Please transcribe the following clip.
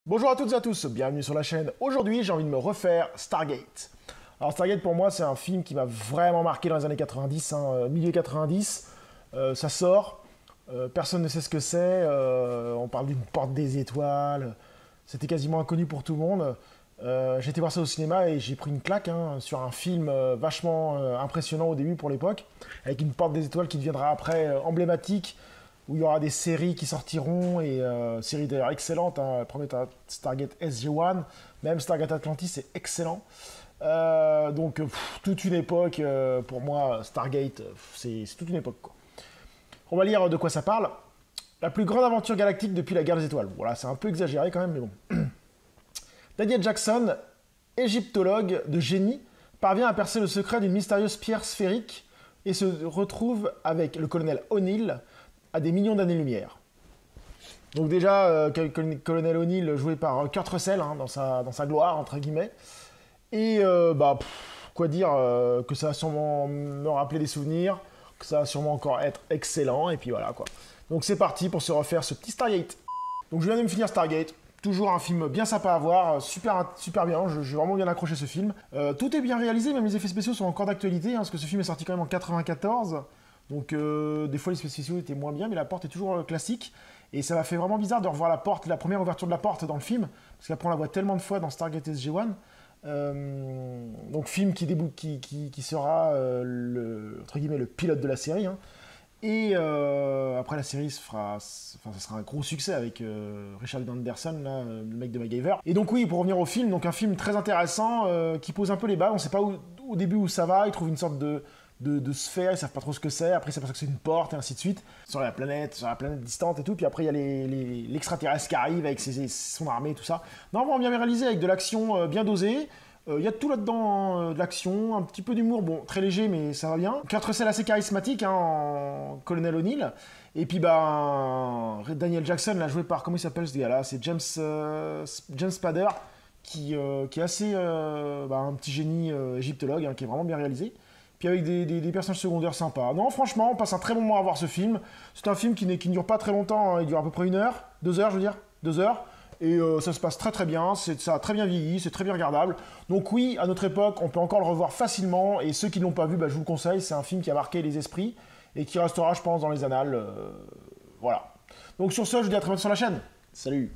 Bonjour à toutes et à tous, bienvenue sur la chaîne. Aujourd'hui, j'ai envie de me refaire Stargate. Alors Stargate, pour moi, c'est un film qui m'a vraiment marqué dans les années 90, milieu 90. Ça sort, personne ne sait ce que c'est, on parle d'une porte des étoiles, c'était quasiment inconnu pour tout le monde. J'ai été voir ça au cinéma et j'ai pris une claque sur un film vachement impressionnant au début pour l'époque, avec une porte des étoiles qui deviendra après emblématique, où il y aura des séries qui sortiront, et séries d'ailleurs excellentes, la première Stargate SG-1, même Stargate Atlantis c'est excellent. Donc toute une époque, pour moi Stargate c'est toute une époque quoi. On va lire de quoi ça parle. La plus grande aventure galactique depuis la guerre des étoiles. Voilà, c'est un peu exagéré quand même, mais bon. Daniel Jackson, égyptologue de génie, parvient à percer le secret d'une mystérieuse pierre sphérique et se retrouve avec le colonel O'Neill à des millions d'années-lumière. Donc déjà, colonel O'Neill joué par Kurt Russell dans sa gloire, entre guillemets. Et quoi dire, que ça va sûrement me rappeler des souvenirs, que ça va sûrement encore être excellent, et puis voilà quoi. Donc c'est parti pour se refaire ce petit Stargate. Donc je viens de me finir Stargate. Toujours un film bien sympa à voir, super bien, j'ai vraiment bien accroché ce film. Tout est bien réalisé, même les effets spéciaux sont encore d'actualité, parce que ce film est sorti quand même en 94. Donc des fois les effets spéciaux étaient moins bien, mais la porte est toujours classique. Et ça m'a fait vraiment bizarre de revoir la porte, la première ouverture de la porte dans le film, parce qu'après on la voit tellement de fois dans Stargate SG-1. Donc film qui sera entre guillemets, le pilote de la série. Et après la série ça sera un gros succès avec Richard Anderson, là, le mec de MacGyver. Et donc oui, pour revenir au film, donc un film très intéressant qui pose un peu les bases. On sait pas au début où ça va. Ils trouvent une sorte de sphère, ils savent pas trop ce que c'est. Après, ils s'aperçoivent que c'est une porte et ainsi de suite sur la planète distante et tout. Puis après, il y a l'extraterrestre qui arrive avec son armée, tout ça. Non, vraiment bien réalisé avec de l'action bien dosée. Il y a tout là-dedans, de l'action, un petit peu d'humour, bon, très léger, mais ça va bien. Kurt Russell assez charismatique, en Colonel O'Neill. Et puis, Daniel Jackson, là, joué par, comment il s'appelle ce gars-là? C'est James Spader, qui est assez, un petit génie égyptologue, qui est vraiment bien réalisé. Puis avec des personnages secondaires sympas. Non, franchement, on passe un très bon moment à voir ce film. C'est un film qui ne dure pas très longtemps, il dure à peu près 1 heure, 2 heures, je veux dire, 2 heures. Et ça se passe très très bien, ça a très bien vieilli, c'est très bien regardable. Donc oui, à notre époque, on peut encore le revoir facilement, et ceux qui ne l'ont pas vu, je vous le conseille, c'est un film qui a marqué les esprits, et qui restera, je pense, dans les annales. Voilà. Donc sur ce, je vous dis à très bientôt sur la chaîne. Salut!